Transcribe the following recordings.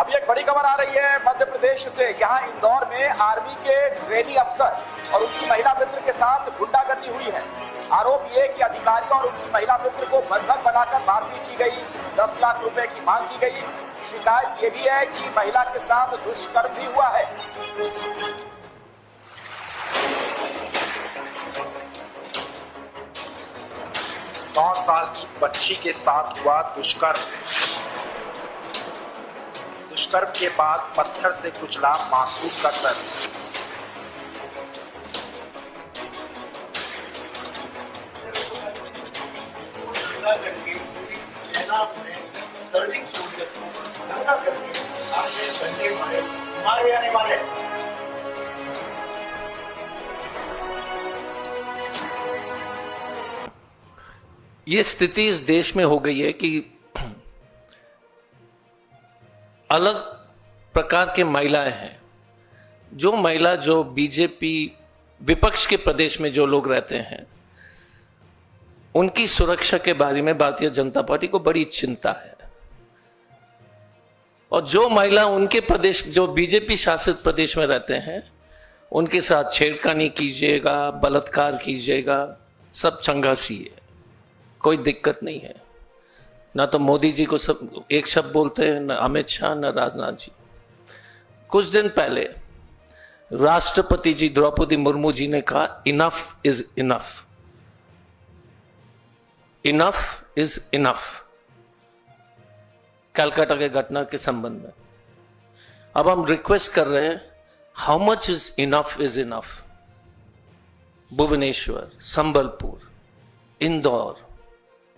अभी एक बड़ी खबर आ रही है मध्य प्रदेश से। यहाँ इंदौर में आर्मी के ट्रेनी अफसर और उनकी महिला मित्र के साथ गुंडागर्दी हुई है। आरोप ये कि अधिकारियों और उनकी महिला मित्र को बंधक बनाकर मारपीट की गई, 10 लाख रुपए की मांग की गई। शिकायत ये भी है कि महिला के साथ दुष्कर्म भी हुआ है। 9 साल की बच्ची के साथ हुआ दुष्कर्म। दुष्कर्म के बाद पत्थर से कुचला मासूम का सर। ये स्थिति इस देश में हो गई है कि अलग प्रकार के महिलाएं हैं। जो महिला जो बीजेपी विपक्ष के प्रदेश में जो लोग रहते हैं, उनकी सुरक्षा के बारे में भारतीय जनता पार्टी को बड़ी चिंता है। और जो महिला उनके प्रदेश, जो बीजेपी शासित प्रदेश में रहते हैं, उनके साथ छेड़खानी कीजिएगा, बलात्कार कीजिएगा, सब चंगासी है, कोई दिक्कत नहीं है। ना तो मोदी जी को सब एक शब्द बोलते हैं, न अमित शाह, न राजनाथ जी। कुछ दिन पहले राष्ट्रपति जी द्रौपदी मुर्मू जी ने कहा enough is enough, enough is enough, Calcutta के घटना के संबंध में। अब हम रिक्वेस्ट कर रहे हैं, how much is enough? Bhubaneswar, Sambalpur, Indore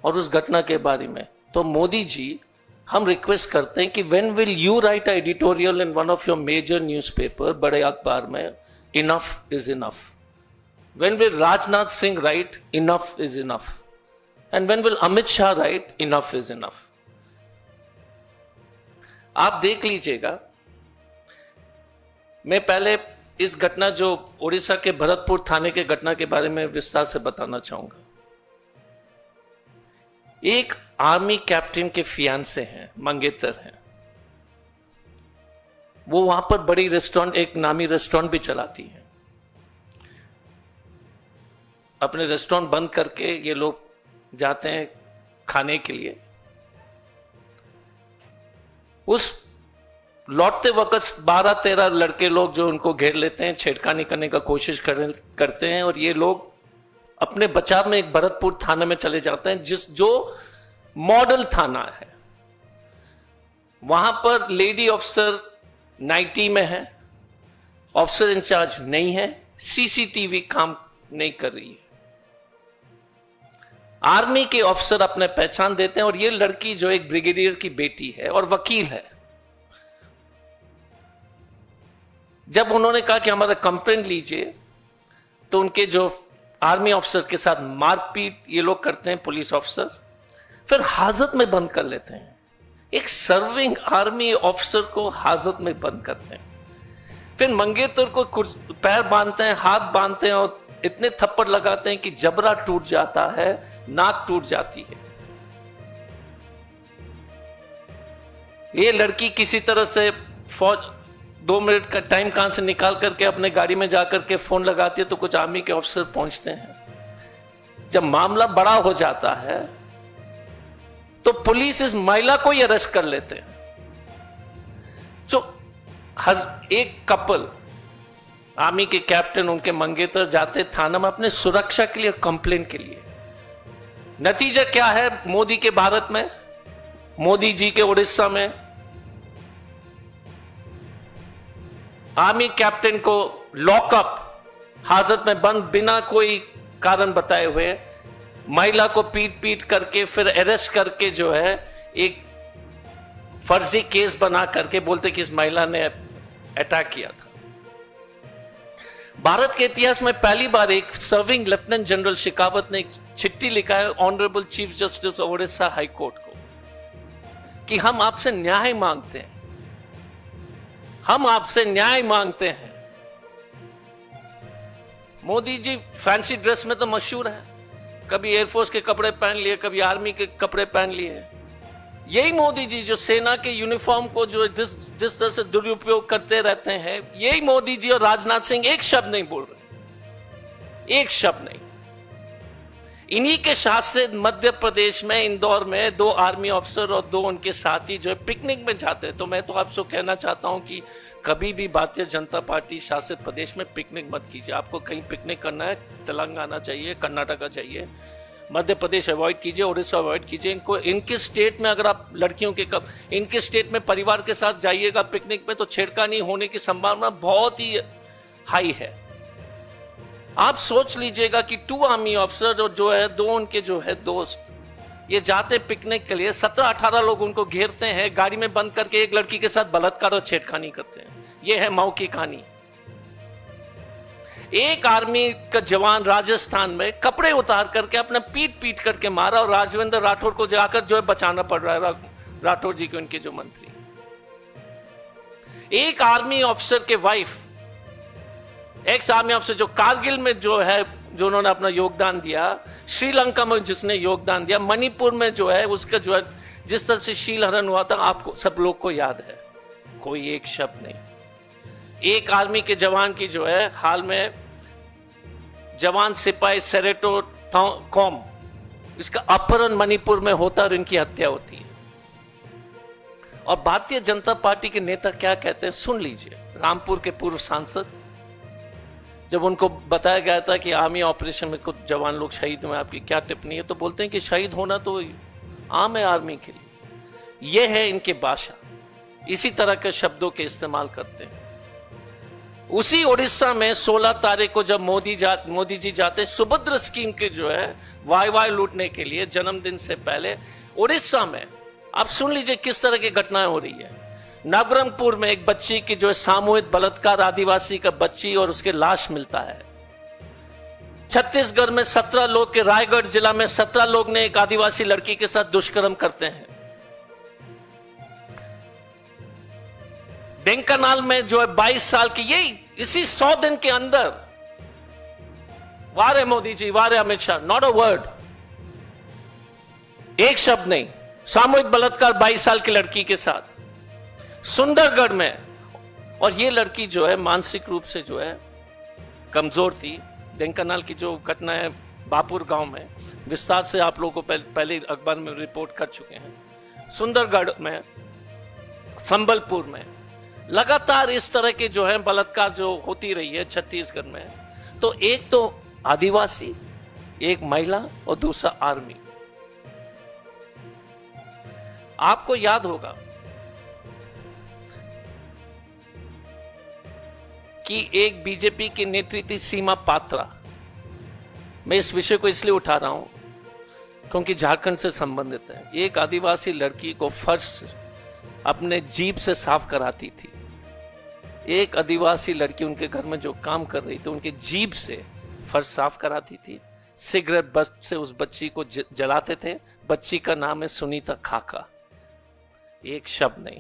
और उस घटना के बारे में। तो मोदी जी, हम रिक्वेस्ट करते हैं कि when will you write a editorial in one of your major newspaper, बड़े अखबार में, enough is enough? When will Rajnath Singh write enough is enough? And when will Amit Shah write enough is enough? आप देख लीजिएगा। मैं पहले इस घटना, जो उड़ीसा के भरतपुर थाने के घटना के बारे में विस्तार से बताना चाहूंगा। एक आर्मी कैप्टन के फियांसे हैं, मंगेतर हैं। वो वहां पर बड़ी रेस्टोरेंट, एक नामी रेस्टोरेंट भी चलाती हैं। अपने रेस्टोरेंट बंद करके ये लोग जाते हैं खाने के लिए। उस लौटते वक्त 12-13 लड़के लोग जो उनको घेर लेते हैं, छेड़खानी करने का कोशिश करते हैं। और ये लोग अपने बचाव में एक भरतपुर थाना में चले जाते हैं, जो मॉडल थाना है। वहां पर लेडी ऑफिसर नाइटी में है, ऑफिसर इंचार्ज नहीं है, सीसीटीवी काम नहीं कर रही है। आर्मी के ऑफिसर अपने पहचान देते हैं। और ये लड़की जो एक ब्रिगेडियर की बेटी है और वकील है, जब उन्होंने कहा कि हमारा कंप्लेंट लीजिए, तो उनके जो आर्मी ऑफिसर के साथ मारपीट ये लोग करते हैं, पुलिस ऑफिसर, फिर हाजत में बंद कर लेते हैं। एक सर्विंग आर्मी ऑफिसर को हाजत में बंद करते हैं। फिर मंगेतर को पैर बांधते हैं, हाथ बांधते हैं और इतने थप्पड़ लगाते हैं कि जबड़ा टूट जाता है, नाक टूट जाती है। ये लड़की किसी तरह से 2 मिनट का टाइम कहां से निकाल करके अपने गाड़ी में जाकर के फोन लगाती है, तो कुछ आर्मी के ऑफिसर पहुंचते हैं। जब मामला बड़ा हो जाता है तो पुलिस इस महिला को ही अरेस्ट कर लेते हैं। जो एक कपल, आर्मी के कैप्टन, उनके मंगेतर जाते थाना में अपने सुरक्षा के लिए, कंप्लेंट के लिए। नतीजा क्या है मोदी के भारत में, मोदी जी के उड़ीसा में? आर्मी कैप्टन को लॉकअप, हाजत में बंद, बिना कोई कारण बताए हुए, महिला को पीट करके फिर अरेस्ट करके जो है एक फर्जी केस बना करके बोलते कि इस महिला ने अटैक किया था। भारत के इतिहास में पहली बार एक सर्विंग लेफ्टिनेंट जनरल शेखावत ने एक चिट्ठी लिखा है honourable chief justice of Orissa high court को कि हम आपसे न्याय मांगते हैं, हम आपसे न्याय मांगते हैं। मोदी जी फैंसी ड्रेस में तो मशहूर है, कभी एयरफोर्स के कपड़े पहन लिए, कभी आर्मी के कपड़े पहन लिए, यही मोदी जी जो सेना के यूनिफॉर्म को जो जिस तरह से दुरुपयोग करते रहते हैं, यही मोदी जी और राजनाथ सिंह एक शब्द नहीं बोल रहे, एक शब्द नहीं। इन्हीं के शासित मध्य प्रदेश में इंदौर में 2 आर्मी ऑफिसर और 2 उनके साथी जो है पिकनिक में जाते हैं। तो मैं तो आपसे कहना चाहता हूं कि कभी भी भारतीय जनता पार्टी शासित प्रदेश में पिकनिक मत कीजिए। आपको कहीं पिकनिक करना है, तेलंगाना चाहिए, कर्नाटका चाहिए, मध्य प्रदेश अवॉइड कीजिए, उड़ीसा अवॉइड कीजिए। इनको इनके स्टेट में अगर आप लड़कियों के इनके स्टेट में परिवार के साथ जाइएगा पिकनिक में तो छेड़खानी होने की संभावना बहुत ही हाई है। आप सोच लीजिएगा कि 2 आर्मी ऑफिसर और जो है 2 उनके जो है दोस्त, ये जाते पिकनिक के लिए, 17-18 लोग उनको घेरते हैं, गाड़ी में बंद करके एक लड़की के साथ बलात्कार और छेड़खानी करते हैं। यह है मऊ की कहानी। एक आर्मी का जवान राजस्थान में कपड़े उतार करके अपना पीट पीट करके मारा और राजवेंद्र राठौर को जाकर जो है बचाना पड़ रहा है, राठौर जी को, उनके जो मंत्री। एक आर्मी ऑफिसर के वाइफ, एक्स आर्मी ऑफिसर जो कारगिल में जो है, जो उन्होंने अपना योगदान दिया, श्रीलंका में जिसने योगदान दिया, मणिपुर में जो है उसका जो है जिस तरह से शील हरण हुआ था, आपको सब लोग को याद है। कोई एक शब्द नहीं। एक आर्मी के जवान की जो है हाल में जवान सिपाही सेरेटो कॉम, इसका अपहरण मणिपुर में होता और इनकी हत्या होती है। और भारतीय जनता पार्टी के नेता क्या कहते हैं सुन लीजिए। रामपुर के पूर्व सांसद, जब उनको बताया गया था कि आर्मी ऑपरेशन में कुछ जवान लोग शहीद हुए, आपकी क्या टिप्पणी है, तो बोलते हैं कि शहीद होना तो आम है आर्मी के लिए। यह है इनकी भाषा, इसी तरह के शब्दों के इस्तेमाल करते हैं। उसी उड़ीसा में 16 तारीख को जब मोदी जी जाते सुभद्रा स्कीम के जो है वाई लूटने के लिए जन्मदिन से पहले उड़ीसा में, आप सुन लीजिए किस तरह की घटनाएं हो रही है। नवरंगपुर में एक बच्ची की जो है सामूहिक बलात्कार, आदिवासी का बच्ची और उसके लाश मिलता है। छत्तीसगढ़ में 17 लोग के, रायगढ़ जिला में 17 लोग ने एक आदिवासी लड़की के साथ दुष्कर्म करते हैं। ढेंकानाल में जो है 22 साल की, यही इसी 100 दिन के अंदर, वारे मोदी जी, वारे Amit Shah, not a word, एक शब्द नहीं। सामूहिक बलात्कार 22 साल की लड़की के साथ सुंदरगढ़ में, और ये लड़की जो है मानसिक रूप से जो है कमजोर थी। ढेंकानाल की जो घटना है बापुर गांव में, विस्तार से आप लोगों को पहले अखबार में रिपोर्ट कर चुके हैं। सुंदरगढ़ में, संबलपुर में लगातार इस तरह के जो है बलात्कार जो होती रही है छत्तीसगढ़ में। तो एक तो आदिवासी, एक महिला और दूसरा आर्मी। आपको याद होगा कि एक बीजेपी की नेत्री थी सीमा पात्रा। मैं इस विषय को इसलिए उठा रहा हूं क्योंकि झारखंड से संबंधित है। एक आदिवासी लड़की को फर्श अपने जीभ से साफ कराती थी। एक आदिवासी लड़की उनके घर में जो काम कर रही थी, उनके जीभ से फर्श साफ कराती थी। सिगरेट बस से उस बच्ची को जलाते थे। बच्ची का नाम है सुनीता खाका। एक शब्द नहीं।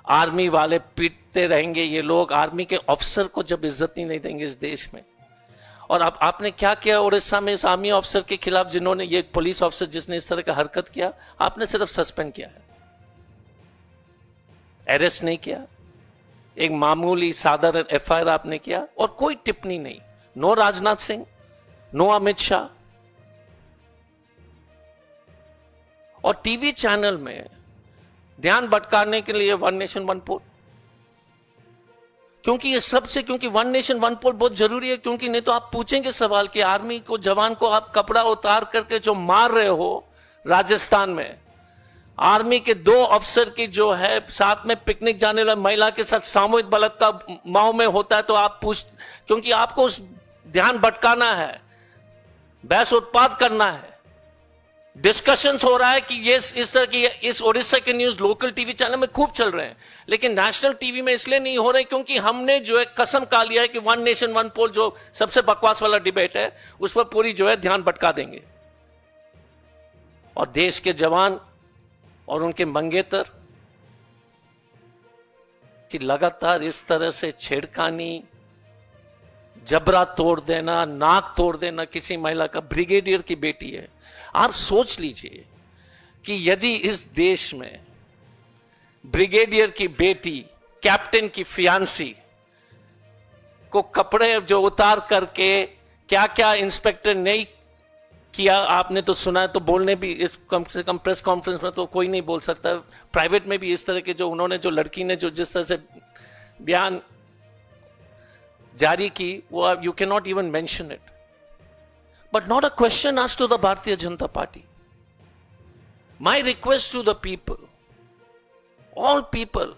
आर्मी वाले पीटते रहेंगे ये लोग, आर्मी के ऑफिसर को जब इज्जत नहीं देंगे इस देश में। और अब आपने क्या किया उड़ीसा में इस आर्मी ऑफिसर के खिलाफ, जिन्होंने, ये पुलिस ऑफिसर जिसने इस तरह का हरकत किया, आपने सिर्फ सस्पेंड किया है, अरेस्ट नहीं किया। एक मामूली साधारण एफआईआर आपने किया और कोई टिप्पणी नहीं। No Rajnath Singh, no Amit Shah. और टीवी चैनल में ध्यान भटकाने के लिए वन नेशन वन पोल, क्योंकि ये सबसे, क्योंकि वन नेशन वन पोल बहुत जरूरी है। क्योंकि नहीं तो आप पूछेंगे सवाल कि आर्मी को, जवान को आप कपड़ा उतार करके जो मार रहे हो राजस्थान में, आर्मी के 2 अफसर की जो है साथ में पिकनिक जाने वाली महिला के साथ सामूहिक बलात्कार मऊ में होता है, तो आप क्योंकि आपको उस ध्यान भटकाना है, बहस उत्पाद करना है। डिस्कशंस हो रहा है कि ये इस तरह की, इस उड़ीसा के न्यूज लोकल टीवी चैनल में खूब चल रहे हैं, लेकिन नेशनल टीवी में इसलिए नहीं हो रहे क्योंकि हमने जो है कसम खा लिया है कि वन नेशन वन पोल जो सबसे बकवास वाला डिबेट है, उस पर पूरी जो है ध्यान भटका देंगे। और देश के जवान और उनके मंगेतर कि लगातार इस तरह से छेड़खानी, जबरा तोड़ देना, नाक तोड़ देना किसी महिला का, ब्रिगेडियर की बेटी है। आप सोच लीजिए कि यदि इस देश में ब्रिगेडियर की बेटी, कैप्टन की फियांसी को कपड़े जो उतार करके क्या क्या इंस्पेक्टर नहीं किया, आपने तो सुना है, तो बोलने भी इस कम से कम प्रेस कॉन्फ्रेंस में तो कोई नहीं बोल सकता, प्राइवेट में भी इस तरह के जो उन्होंने, जो लड़की ने जो जिस तरह से बयान जारी की, वो you can not even mention it. But not a question asked to the Bharatiya Janata Party. My request to the people, all people,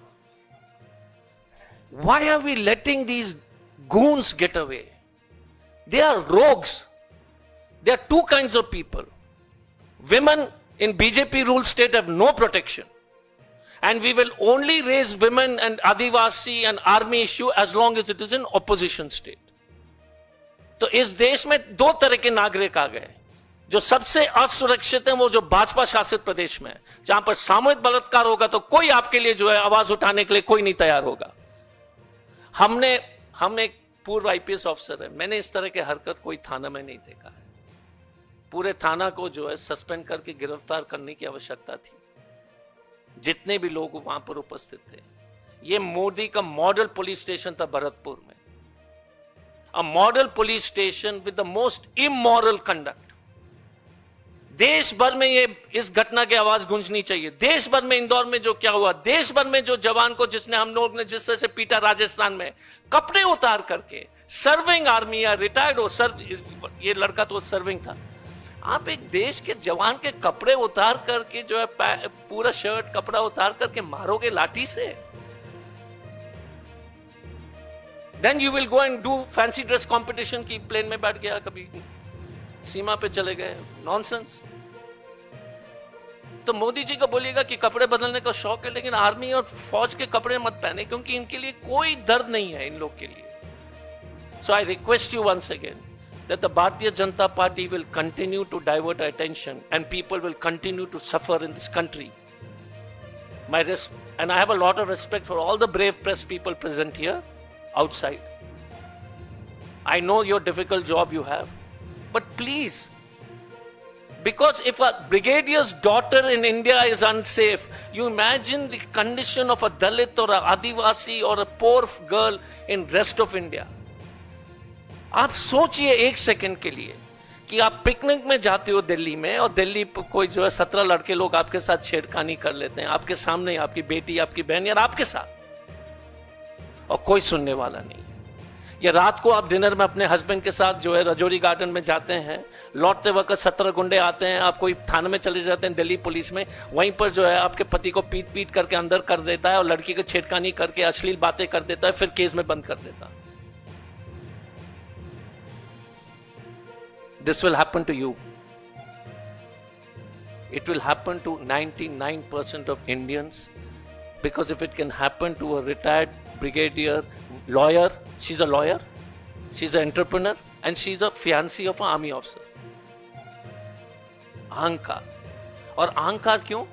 why are we letting these goons get away? They are rogues. There are two kinds of people. Women in BJP ruled state have no protection, and we will only raise women and Adivasi and army issue as long as it is in opposition state. तो इस देश में दो तरह के नागरिक आ गए. जो सबसे असुरक्षित है वो जो भाजपा शासित प्रदेश में है, जहां पर सामूहिक बलात्कार होगा तो कोई आपके लिए जो है आवाज उठाने के लिए कोई नहीं तैयार होगा. हम एक पूर्व आईपीएस ऑफिसर है, मैंने इस तरह की हरकत कोई थाना में नहीं देखा है. पूरे थाना को जो है सस्पेंड करके गिरफ्तार करने की आवश्यकता थी, जितने भी लोग वहां पर उपस्थित थे. ये मोदी का मॉडल पुलिस स्टेशन था भरतपुर में, a model police station with the most immoral conduct. देश भर में ये इस घटना की आवाज गूंजनी चाहिए. देश भर में इंदौर में जो क्या हुआ, देश भर में जो जवान को जिसने हम लोग ने जिस तरह से पीटा राजस्थान में, कपड़े उतार करके, सर्विंग आर्मी या रिटायर्ड हो, ये लड़का तो सर्विंग था. आप एक देश के जवान के कपड़े उतार करके जो है पूरा शर्ट कपड़ा उतार करके मारोगे लाठी से. Then you will go and do fancy dress competition की प्लेन में बैठ गया, कभी सीमा पे चले गए. नॉनसेंस. तो मोदी जी को बोलिएगा कि कपड़े बदलने का शौक है, लेकिन आर्मी और फौज के कपड़े मत पहने, क्योंकि इनके लिए कोई दर्द नहीं है इन लोग के लिए. So I request you once again that the Bharatiya Janata Party will continue to divert our attention and people will continue to suffer in this country. And I have a lot of respect for all the brave press people present here outside. I know your difficult job you have, but please, because if a brigadier's daughter in India is unsafe, you imagine the condition of a Dalit or a Adivasi or a poor girl in rest of India. आप सोचिए एक second के लिए कि आप picnic में जाते हो दिल्ली में, और दिल्ली पर कोई जो है 17 लड़के लोग आपके साथ छेड़खानी कर लेते हैं, आपके सामने, आपकी बेटी, आपकी बहन या आपके साथ, और कोई सुनने वाला नहीं है. या रात को आप डिनर में अपने हस्बैंड के साथ जो है रजौरी गार्डन में जाते हैं, लौटते वक्त 17 गुंडे आते हैं, आप कोई थाने में चले जाते हैं दिल्ली पुलिस में, वहीं पर जो है आपके पति को पीट पीट करके अंदर कर देता है और लड़की को छेड़खानी करके अश्लील बातें कर देता है, फिर केस में बंद कर देता है. This will happen to you. It will happen to 99% of Indians, because if it can happen to a retired brigadier, lawyer, she's a lawyer, she's an entrepreneur, and she's a fiancée of an army officer. अहंकार. और अहंकार क्यों?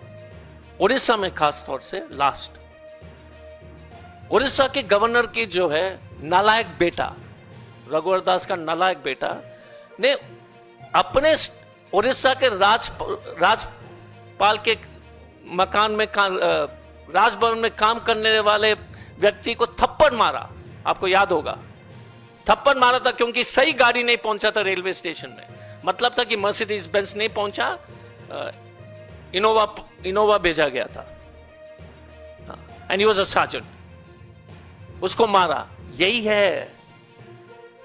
उड़ीसा में खास तौर से last, Orissa के governor की जो है नालायक बेटा, रघुवर दास का नालायक बेटा ने अपने उड़ीसा के राजपाल के मकान में राजभवन में काम करने वाले व्यक्ति को थप्पड़ मारा. आपको याद होगा, थप्पड़ मारा था क्योंकि सही गाड़ी नहीं पहुंचा था रेलवे स्टेशन में. मतलब था कि मर्सिडीज बेंज नहीं पहुंचा, इनोवा भेजा गया था, and he was a sergeant. उसको मारा. यही है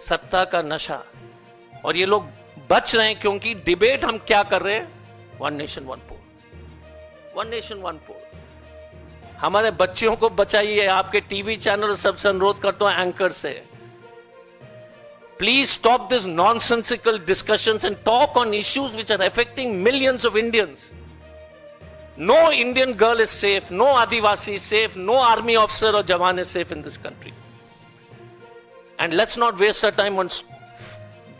सत्ता का नशा. और ये लोग बच रहे हैं क्योंकि डिबेट हम क्या कर रहे हैं? वन नेशन वन पोल, वन नेशन वन पोल. हमारे बच्चियों को बचाइए. आपके टीवी चैनल सबसे अनुरोध करता हूं, एंकर से, please stop this nonsensical discussions and talk on issues which are affecting millions of Indians. No Indian girl is safe, no Adivasi safe, no army officer और jawan is safe in this country. And let's not waste our time on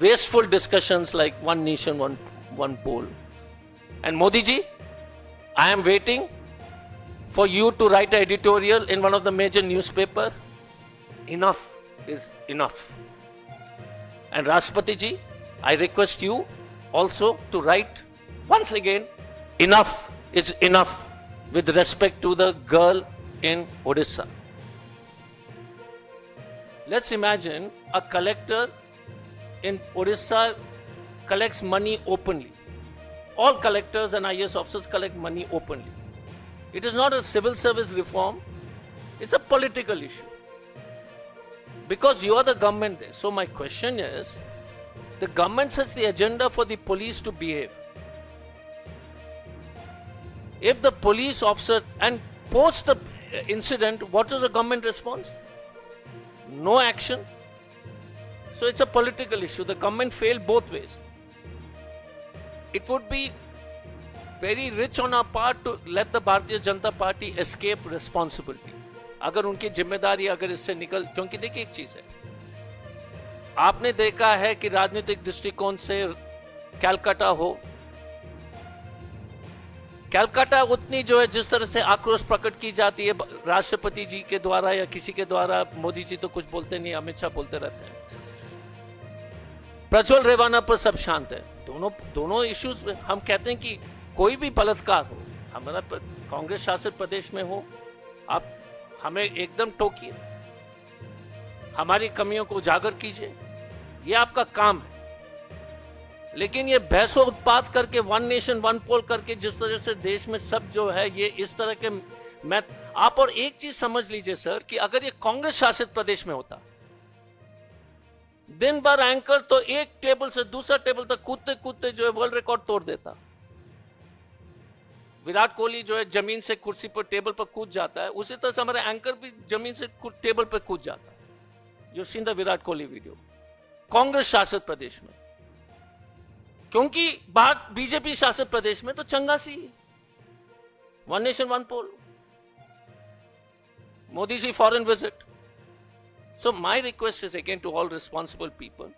wasteful discussions like one nation, one poll. And Modi ji, I am waiting for you to write an editorial in one of the major newspaper. Enough is enough. And Rashtrapati ji, I request you also to write once again, enough is enough with respect to the girl in Odisha. Let's imagine a collector in Odisha collects money openly. All collectors and IAS officers collect money openly. It is not a civil service reform, it's a political issue. Because you are the government there. So my question is, the government sets the agenda for the police to behave. If the police officer, and post the incident, what is the government response? No action. So it's a political issue. The government failed both ways. It would be very rich on our part to let the Bharatiya Janata Party escape responsibility. अगर उनकी जिम्मेदारी अगर इससे निकल, क्योंकि देखिए एक चीज है, आपने देखा है कि राजनीतिक दृष्टिकोण से कैलकाटा हो, कैलकाटा उतनी जो है जिस तरह से आक्रोश प्रकट की जाती है राष्ट्रपति जी के द्वारा या किसी के द्वारा, मोदी जी तो कुछ बोलते नहीं, अमित शाह बोलते रहते हैं, प्रज्वल रेवाना पर सब शांत है। दोनों इश्यूज में हम कहते हैं कि कोई भी बलात्कार हो, हमारा कांग्रेस शासित प्रदेश में हो, आप हमें एकदम टोकिए, हमारी कमियों को उजागर कीजिए, ये आपका काम है। लेकिन ये बहस उत्पाद करके, वन नेशन वन पोल करके, जिस तरह से देश में सब जो है ये इस तरह के, मैं आप और एक चीज समझ लीजिए सर, कि अगर ये कांग्रेस शासित प्रदेश में होता, दिन भर एंकर तो एक टेबल से दूसरा टेबल तक कूदते कूदते जो है वर्ल्ड रिकॉर्ड तोड़ देता। विराट कोहली जो है जमीन से कुर्सी पर टेबल पर कूद जाता है, उसी तरह से हमारे एंकर भी जमीन से टेबल पर कूद जाता है। You seen the Virat Kohli video. Congress शासित प्रदेश में, क्योंकि बात बीजेपी शासित प्रदेश में तो चंगा सी, one nation one poll, Modi ji foreign visit. So my request is again to all responsible people.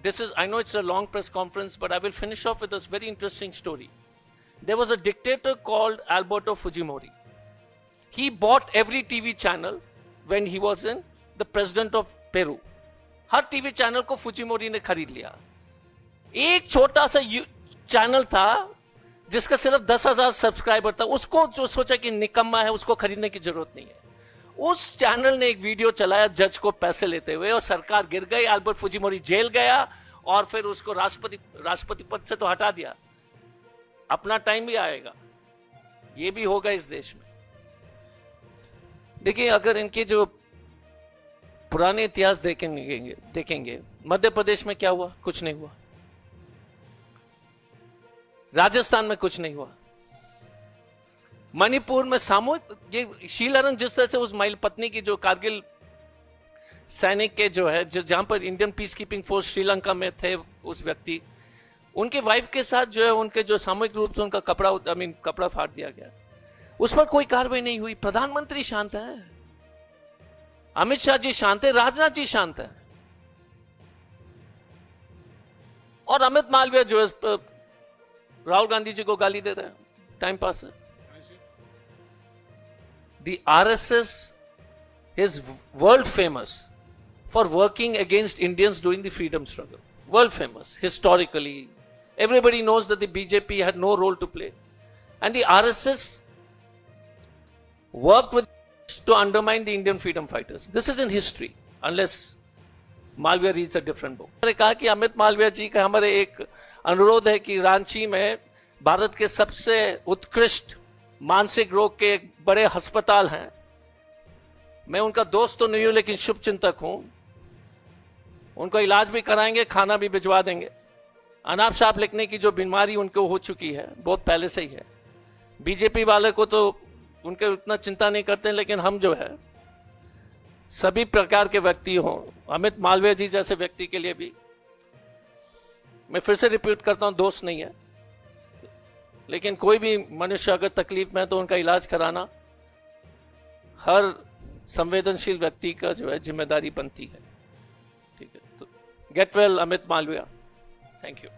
This is, I know it's a long press conference, but I will finish off with this very interesting story. There was a dictator called Alberto Fujimori. He bought every TV channel when he was in the president of Peru. Her TV channel को Fujimori ने खरीद लिया। एक छोटा सा channel था जिसका सिर्फ 10,000 सब्सक्राइबर था, उसको जो सोचा कि निकम्मा है, उसको खरीदने की जरूरत नहीं है, उस चैनल ने एक वीडियो चलाया जज को पैसे लेते हुए, और सरकार गिर गई, अल्बर्ट फुजिमोरी जेल गया, और फिर उसको राष्ट्रपति पद से तो हटा दिया। अपना टाइम भी आएगा, ये भी होगा इस देश में। देखिए, अगर इनके जो पुराने इतिहास देखेंगे, मध्य प्रदेश में क्या हुआ? कुछ नहीं हुआ। राजस्थान में कुछ नहीं हुआ। मणिपुर में सामूहिक, ये शीलारन जिस तरह से उस महिला पत्नी की, जो कारगिल सैनिक के जो है, जहां पर Indian peace keeping force Sri Lanka में थे, उस व्यक्ति, उनके वाइफ के साथ जो है उनके जो सामूहिक रूप से उनका कपड़ा फाड़ दिया गया, उस पर कोई कार्रवाई नहीं हुई। प्रधानमंत्री शांत है, अमित शाह जी शांत है, राजनाथ जी शांत है, और अमित मालविया जो है राहुल गांधी जी को गाली दे रहे हैं, टाइम पास है। The RSS is world famous for working against Indians during the freedom struggle. World famous, historically. Everybody knows that the BJP had no role to play. And the RSS worked with to undermine the Indian freedom fighters. This is in history, unless Malviya reads a different book. मैंने कहा कि अमित मालविया जी का हमारे एक अनुरोध है कि रांची में भारत के सबसे उत्कृष्ट मानसिक रोग के एक बड़े अस्पताल हैं। मैं उनका दोस्त तो नहीं हूं, लेकिन शुभ चिंतक हूं। उनको इलाज भी कराएंगे, खाना भी भिजवा देंगे। अनाप शनाप लिखने की जो बीमारी उनको हो चुकी है, बहुत पहले से ही है। बीजेपी वाले को तो उनके उतना चिंता नहीं करते, लेकिन हम जो है सभी प्रकार के व्यक्ति हों, अमित मालविया जी जैसे व्यक्ति के लिए भी, मैं फिर से रिपीट करता हूं, दोस्त नहीं है, लेकिन कोई भी मनुष्य अगर तकलीफ में है तो उनका इलाज कराना हर संवेदनशील व्यक्ति का जो है जिम्मेदारी बनती है। ठीक है, तो get well Amit Malviya. Thank you.